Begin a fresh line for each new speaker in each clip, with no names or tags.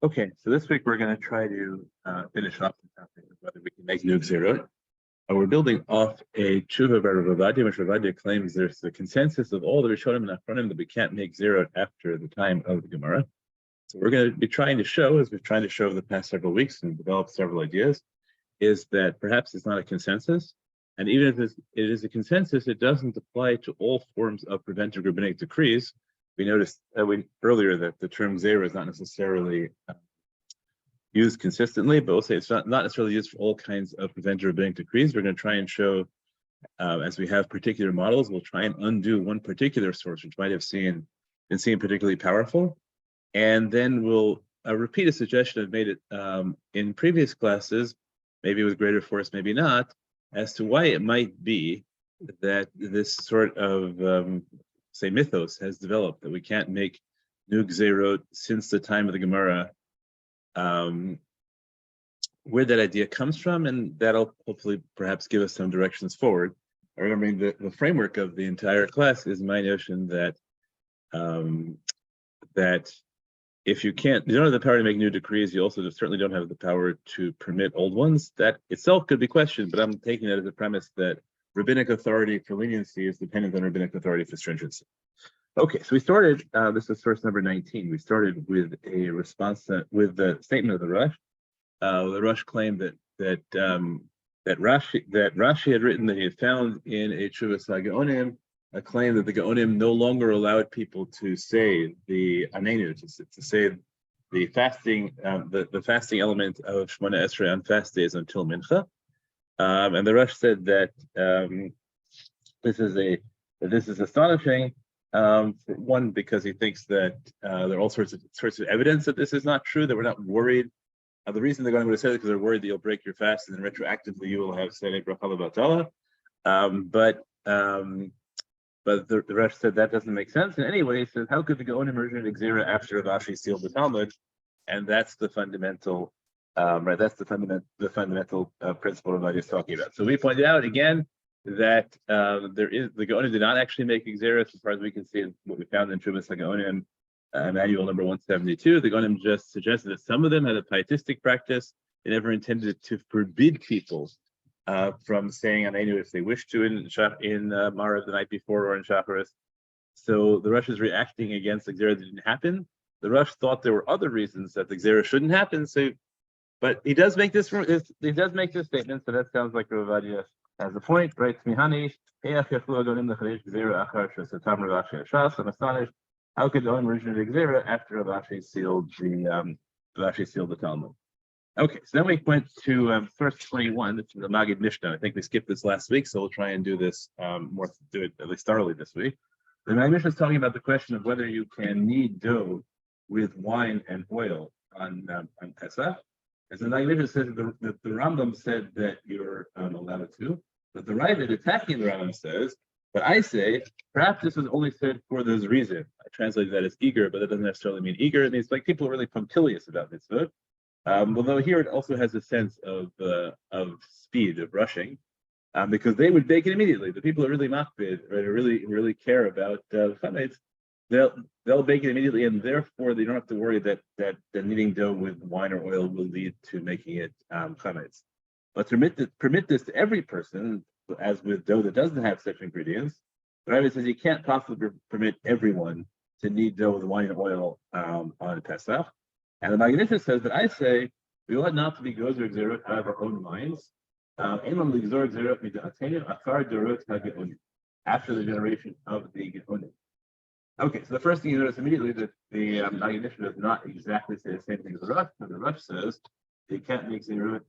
Okay, so this week we're going to try to finish off the topic of whether we can make new Xerot. We're building off a tshuva by Rav Ovadia, which Rav Ovadia claims there's the consensus of all the Rishonim and Achronim that we can't make Xerot after the time of the Gemara. So we're going to be trying to show, as we've tried to show over the past several weeks and developed several ideas, is that perhaps it's not a consensus. And even if it is a consensus, it doesn't apply to all forms of preventive rabbinic decrees. We noticed earlier that the term Zera is not necessarily used consistently, but we'll say it's not necessarily used for all kinds of preventive rabbinic decrees. We're going to try and show, as we have particular models, we'll try and undo one particular source, which might have been seen particularly powerful. And then we'll repeat a suggestion I've made it in previous classes, maybe with greater force, maybe not, as to why it might be that this sort of say mythos has developed, that we can't make new Gzerot since the time of the Gemara, where that idea comes from, and that'll hopefully perhaps give us some directions forward. Remembering the framework of the entire class is my notion that that if you don't have the power to make new decrees, you also certainly don't have the power to permit old ones. That itself could be questioned, but I'm taking that as a premise that rabbinic authority for leniency is dependent on rabbinic authority for stringency. Okay, so we started, this is source number 19. We started with a response with the statement of the Rosh. The Rosh claimed that Rashi had written that he had found in a Tshuvas HaGeonim a claim that the Geonim no longer allowed people to say the Anenu, to say the fasting, the fasting element of Shmona Esrei on fast days until Mincha. And the Rosh said that this is astonishing. One, because he thinks that there are all sorts of evidence that this is not true, that we're not worried. The reason they're going to say it is because they're worried that you'll break your fast and then retroactively you will have said Bracha Batala. But the Rosh said that doesn't make sense. And anyway, he says, how could the Gaonim originate Xera after Rav Ashi sealed the Talmud? And that's the fundamental, right? That's the fundamental principle Rav is talking about. So we pointed out again that the Gaonim did not actually make Xera, as far as we can see what we found in Tshuvas HaGeonim, manual number 172. The Gaonim just suggested that some of them had a pietistic practice. They never intended to forbid people from saying Anenu if they wish to in Marav the night before or in Shacharis. So the Rosh is reacting against the Xera that didn't happen. The Rosh thought there were other reasons that the Xera shouldn't happen. So, but he does make this statement. So that sounds like Rav Ovadia has a point, right? Smihani, I'm astonished. How could the Gaonim originate Xera after Rav Ashi sealed the Talmud? Okay, so then we went to source 21, this is the Magid Mishnah. I think we skipped this last week, so we'll try and do it at least thoroughly this week. The Magid Mishnah is talking about the question of whether you can knead dough with wine and oil on Pesach. As the Magid Mishnah says that the Rambam said that you're allowed to, but the Ravid attacking the Rambam says, but I say, perhaps this was only said for this reason. I translated that as eager, but that doesn't necessarily mean eager. It means like people are really punctilious about mitzvah. Although here it also has a sense of speed, of rushing, because they would bake it immediately. The people who are really makbid, right, who really care about chametz, they'll bake it immediately, and therefore they don't have to worry that kneading dough with wine or oil will lead to making it chametz. But to permit this to every person, as with dough that doesn't have such ingredients, the Rabbi says you can't possibly permit everyone to knead dough with wine and oil on Pesach. And the Magid Mishnah says that I say we ought not to be gozer Xerot out of our own minds. After the generation of the Geonim. Okay, so the first thing you notice immediately that the Magid Mishnah does not exactly say the same thing as the Rosh. But the Rosh says you can't make Xerot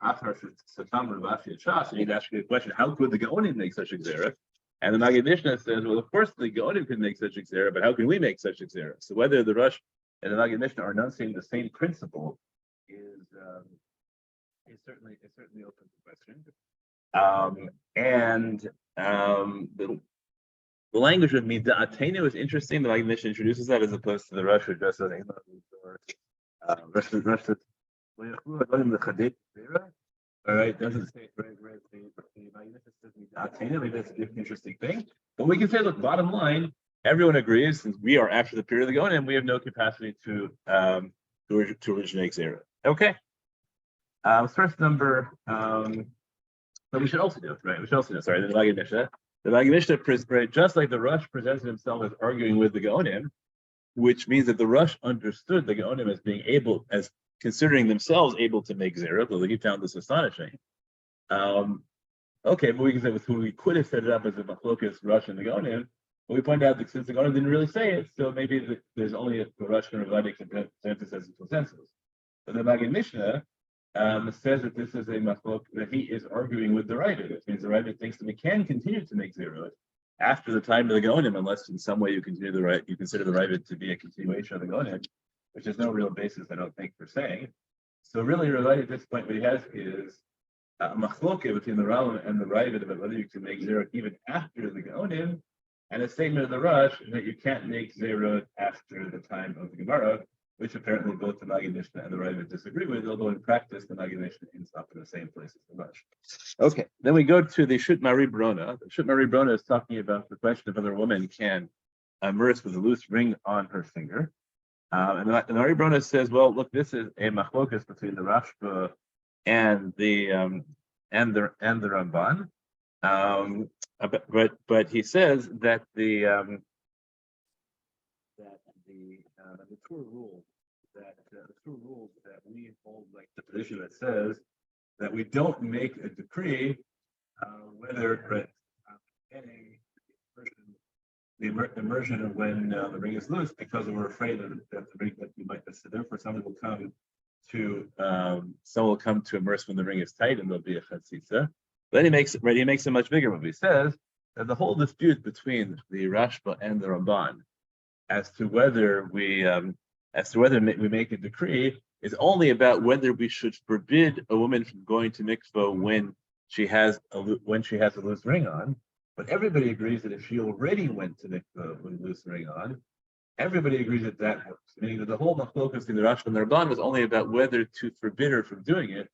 after Satam Rav Ashi Shas. You need to ask you the question: how could the Geonim make such a Xerot? And the Magid Mishnah says, well, of course the Geonim could make such a Xerot, but how can we make such a Xerot? So whether the Rosh and the Magid Mishnah are enunciating the same principle is certainly open to question. The language of mida'atenu is interesting. The Magid Mishnah introduces that as opposed to the Rosh who just says all right, doesn't say it right. The Magid Mishnah says mida'atenu. Maybe that's an interesting thing. But we can say, look, bottom line, everyone agrees, since we are after the period of the Gaonim, we have no capacity to to originate zera. Okay. First number, but we should also know, right? We should also know, sorry, the Magid Mishnah. The Magid Mishnah, just like the Rosh presented himself as arguing with the Gaonim, which means that the Rosh understood the Gaonim as being able, as considering themselves able to make zera, though he found this astonishing. Okay, but we can say with who we could have set it up as a machlokas Rosh and the Gaonim, but we point out that since the Gaonim didn't really say it, so maybe there's only a Rosh and Ravadi consensus as a consensus. But the Magid Mishnah says that this is a machlok, that he is arguing with the Ravid, which means the Ravid thinks that we can continue to make zerot after the time of the Gaonim, unless in some way you consider the Ravid to be a continuation of the Gaonim, which is no real basis, I don't think, for saying. So really, Ravadi at this point, what he has is a machloke between the Rambam and the Ravid about whether you can make zerot even after the Gaonim, and a statement of the Rosh that you can't make zerot after the time of the Gemara, which apparently both the Magid Mishnah and the Ravid disagree with, although in practice the Magid Mishnah ends up in the same place as the Rosh. Okay, then we go to the Shut Mari Brona. The Shut Mari Brona is talking about the question of whether a woman can immerse with a loose ring on her finger. And the Mari Brona says, well, look, this is a machlokas between the Rashba and the Ramban. But he says that the Torah rule that we hold, like the position that says that we don't make a decree whether getting the immersion of when the ring is loose, because we're afraid that the ring that you might miss. Therefore, someone will come to immerse when the ring is tight, and there'll be a chatzitza. Then he makes it much bigger. What he says that the whole dispute between the Rashba and the Ramban as to whether we make a decree is only about whether we should forbid a woman from going to mikvah when she has a loose ring on. But everybody agrees that if she already went to mikvah with a loose ring on, everybody agrees that that works. Meaning that the whole machlokas in the Rashba and the Ramban was only about whether to forbid her from doing it,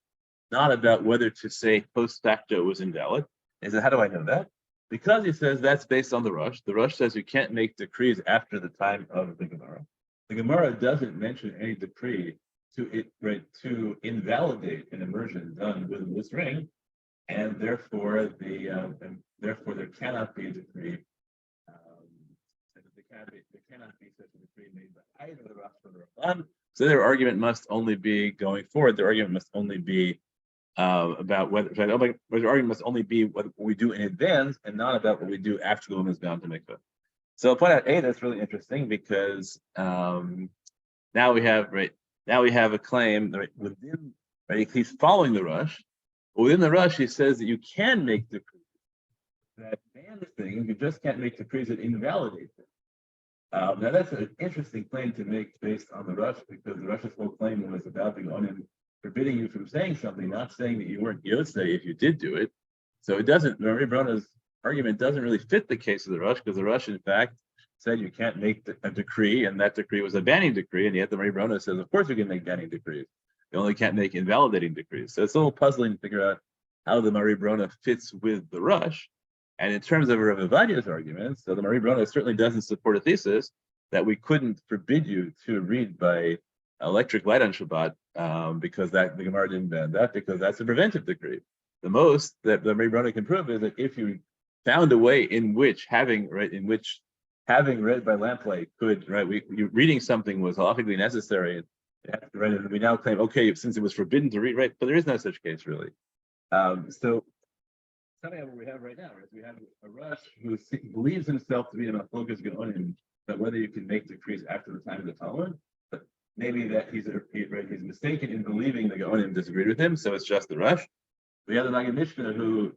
not about whether to say post facto it was invalid. And so how do I know that? Because he says that's based on the Rosh. The Rosh says you can't make decrees after the time of the Gemara. The Gemara doesn't mention any decree to invalidate an immersion done with this ring, and therefore there cannot be a decree. There cannot be such a decree made by either the Rosh or the Ramban. So their argument must only be going forward. Their argument must only be about whether their argument must only be what we do in advance and not about what we do after the woman is bound to mikvah. So I'll point out that's really interesting because now we have a claim within he's following the Rosh. Within the Rosh, he says that you can make decrees that ban things, you just can't make decrees that invalidate them. Now that's an interesting claim to make based on the Rosh, because the Rosh's whole claim was about the Onim forbidding you from saying something, not saying that you weren't Yotzei if you did do it. So it doesn't, Rabbi Brona's argument doesn't really fit the case of the Rosh, because the Rosh, in fact, said you can't make a decree, and that decree was a banning decree, and yet the Rabbi Brona says, of course you can make banning decrees. You only can't make invalidating decrees. So it's a little puzzling to figure out how the Mari Brona fits with the Rosh. And in terms of Rav Avadia's argument, so the Mari Brona certainly doesn't support a thesis that we couldn't forbid you to read by electric light on Shabbat because that the Gemara didn't ban that, because that's a preventive decree. The most that the Mari Brona can prove is that if you found a way in which having read by lamplight could reading something was halachically necessary, and we now claim, okay, since it was forbidden to read, but there is no such case really. So something what we have right now is we have a Rosh who believes himself to be a machlokas geonim, that whether you can make decrees after the time of the Talmud, but maybe that he's mistaken in believing the geonim disagreed with him, so it's just the Rosh. We have the Magid Mishnah who,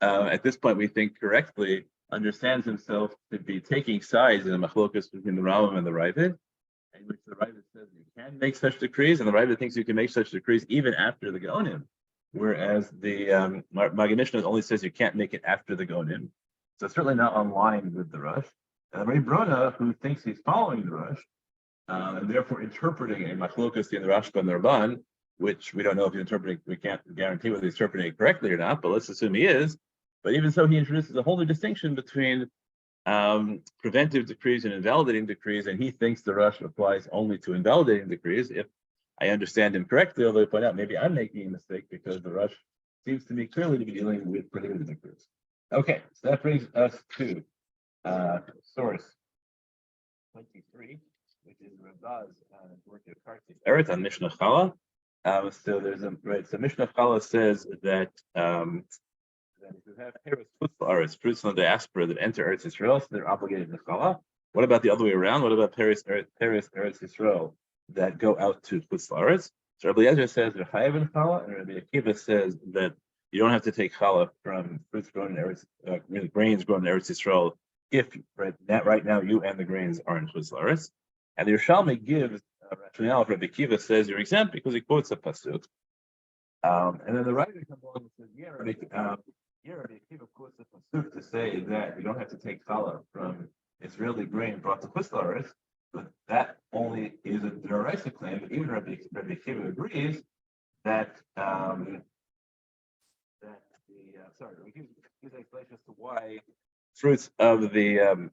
at this point, we think correctly understands himself to be taking sides in a machlokas between the Rambam and the Ravid, in which the Ravid says you can make such decrees, and the Ravid thinks you can make such decrees even after the geonim. Whereas the Magid Mishnah only says you can't make it after the Gonim. So it's certainly not online with the Rosh. And Rabbi Brona, who thinks he's following the Rosh, and therefore interpreting a machlokas in the Rashba and the Ramban, which we don't know if he's interpreting, we can't guarantee whether he's interpreting it correctly or not, but let's assume he is. But even so, he introduces a whole new distinction between preventive decrees and invalidating decrees, and he thinks the Rosh applies only to invalidating decrees. If I understand him correctly, although I point out maybe I'm making a mistake because the Rush seems to me clearly to be dealing with prohibited liquors. Okay, so that brings us to source 23, which is Rabba's work of Kartik Eretz on Mishnah Chala. So there's a right. So Mishnah Chala says that that if you have Paris fruits from the diaspora that enter Eretz Yisrael, so they're obligated to Chala. What about the other way around? What about Paris Eretz Yisrael that go out to Chutz La'aretz? So Rabbi Cheses says they're chayav in Chala, and Rabbi Akiva says that you don't have to take Chala from fruits grown in Eretz, grains grown in Eretz Yisrael, if right now you and the grains are in Chutz La'aretz. And the Yerushalmi gives rationale for Rabbi Akiva says your example because he quotes a pasuk. And then the writer comes along and says, Rabbi Akiva quotes a pasuk to say that you don't have to take challah from Israeli grain brought to Chutz La'aretz, but that only is a d'oraisa claim. But even Rabbi Akiva agrees that Rabbi Akiva gives an explanation as to why fruits of the